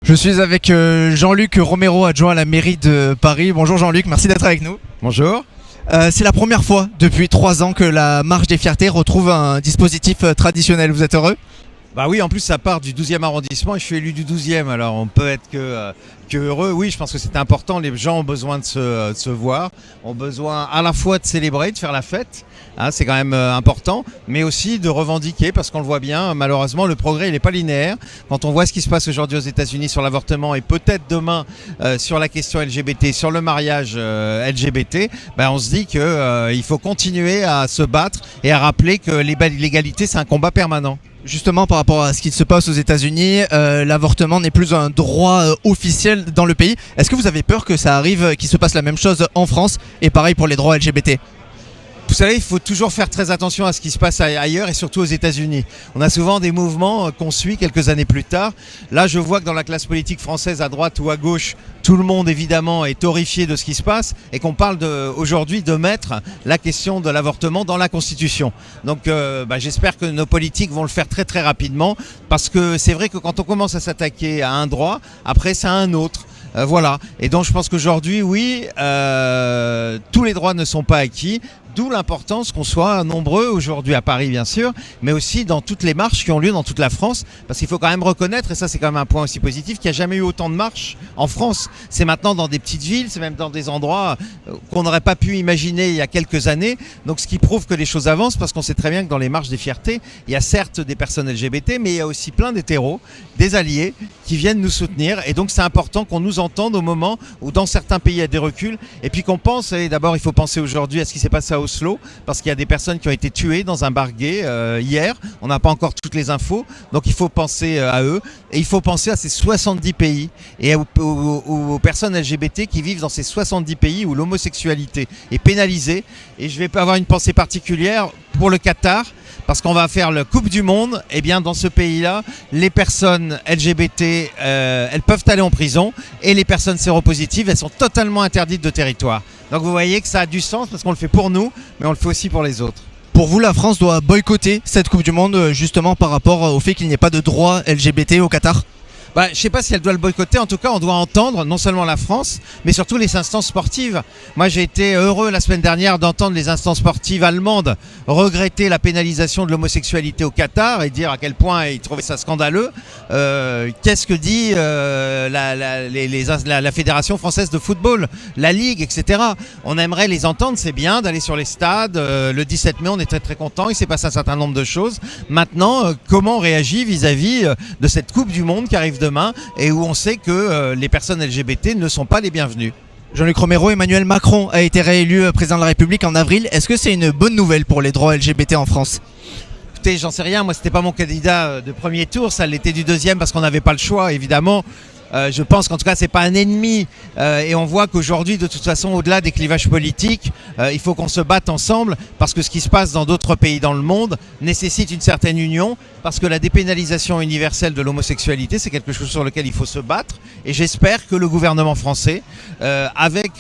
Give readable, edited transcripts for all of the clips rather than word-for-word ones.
Je suis avec Jean-Luc Romero, adjoint à la mairie de Paris. Bonjour Jean-Luc, merci d'être avec nous. Bonjour. C'est la première fois depuis 3 ans que la Marche des Fiertés retrouve un dispositif traditionnel. Vous êtes heureux ? Bah oui, en plus ça part du 12e arrondissement et je suis élu du 12e, alors on peut être que heureux. Oui, je pense que c'est important, les gens ont besoin de se voir, ont besoin à la fois de célébrer, de faire la fête, hein, c'est quand même important, mais aussi de revendiquer, parce qu'on le voit bien, malheureusement le progrès il n'est pas linéaire. Quand on voit ce qui se passe aujourd'hui aux États-Unis sur l'avortement et peut-être demain sur la question LGBT, sur le mariage LGBT, ben on se dit qu'il faut continuer à se battre et à rappeler que l'égalité c'est un combat permanent. Justement, par rapport à ce qui se passe aux États-Unis, l'avortement n'est plus un droit officiel dans le pays. Est-ce que vous avez peur que ça arrive, qu'il se passe la même chose en France et pareil pour les droits LGBT ? Vous savez, il faut toujours faire très attention à ce qui se passe ailleurs et surtout aux États-Unis. On a souvent des mouvements qu'on suit quelques années plus tard. Là, je vois que dans la classe politique française, à droite ou à gauche, tout le monde évidemment est horrifié de ce qui se passe et qu'on parle aujourd'hui de mettre la question de l'avortement dans la Constitution. Donc j'espère que nos politiques vont le faire très très rapidement parce que c'est vrai que quand on commence à s'attaquer à un droit, après c'est à un autre. Voilà. Et donc je pense qu'aujourd'hui, oui, tous les droits ne sont pas acquis. D'où l'importance qu'on soit nombreux aujourd'hui à Paris bien sûr, mais aussi dans toutes les marches qui ont lieu dans toute la France, parce qu'il faut quand même reconnaître, et ça c'est quand même un point aussi positif, qu'il n'y a jamais eu autant de marches en France. C'est maintenant dans des petites villes, c'est même dans des endroits qu'on n'aurait pas pu imaginer il y a quelques années, donc ce qui prouve que les choses avancent, parce qu'on sait très bien que dans les marches des fiertés, il y a certes des personnes LGBT, mais il y a aussi plein d'hétéros, des alliés qui viennent nous soutenir, et donc c'est important qu'on nous entende au moment où dans certains pays il y a des reculs, et puis qu'on pense, et d'abord il faut penser aujourd'hui à ce qui s'est passé à Oslo, parce qu'il y a des personnes qui ont été tuées dans un bar gay hier. On n'a pas encore toutes les infos, donc il faut penser à eux. Et il faut penser à ces 70 pays et aux personnes LGBT qui vivent dans ces 70 pays où l'homosexualité est pénalisée. Et je vais pas avoir une pensée particulière pour le Qatar, parce qu'on va faire la Coupe du Monde. Et bien dans ce pays-là, les personnes LGBT, elles peuvent aller en prison, et les personnes séropositives, elles sont totalement interdites de territoire. Donc vous voyez que ça a du sens parce qu'on le fait pour nous, mais on le fait aussi pour les autres. Pour vous, la France doit boycotter cette Coupe du Monde justement par rapport au fait qu'il n'y ait pas de droit LGBT au Qatar ? Je ne sais pas si elle doit le boycotter, en tout cas on doit entendre non seulement la France, mais surtout les instances sportives. Moi j'ai été heureux la semaine dernière d'entendre les instances sportives allemandes regretter la pénalisation de l'homosexualité au Qatar et dire à quel point ils trouvaient ça scandaleux. Qu'est-ce que dit la Fédération française de football, la Ligue, etc. On aimerait les entendre, c'est bien d'aller sur les stades. Le 17 mai on est très très contents, il s'est passé un certain nombre de choses. Maintenant, comment on réagit vis-à-vis de cette Coupe du Monde qui arrive demain et où on sait que les personnes LGBT ne sont pas les bienvenues. Jean-Luc Romero, Emmanuel Macron a été réélu président de la République en avril. Est-ce que c'est une bonne nouvelle pour les droits LGBT en France ? Écoutez, j'en sais rien, moi c'était pas mon candidat de premier tour, ça l'était du deuxième parce qu'on n'avait pas le choix évidemment. Je pense qu'en tout cas c'est pas un ennemi et on voit qu'aujourd'hui de toute façon au-delà des clivages politiques il faut qu'on se batte ensemble parce que ce qui se passe dans d'autres pays dans le monde nécessite une certaine union, parce que la dépénalisation universelle de l'homosexualité c'est quelque chose sur lequel il faut se battre, et j'espère que le gouvernement français avec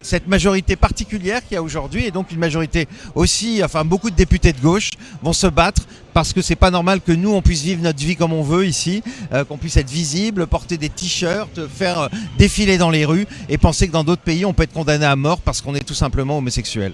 cette majorité particulière qu'il y a aujourd'hui, et donc une majorité aussi, enfin beaucoup de députés de gauche vont se battre, parce que c'est pas normal que nous on puisse vivre notre vie comme on veut ici, qu'on puisse être visible, porter des t-shirts, faire défiler dans les rues et penser que dans d'autres pays on peut être condamné à mort parce qu'on est tout simplement homosexuel.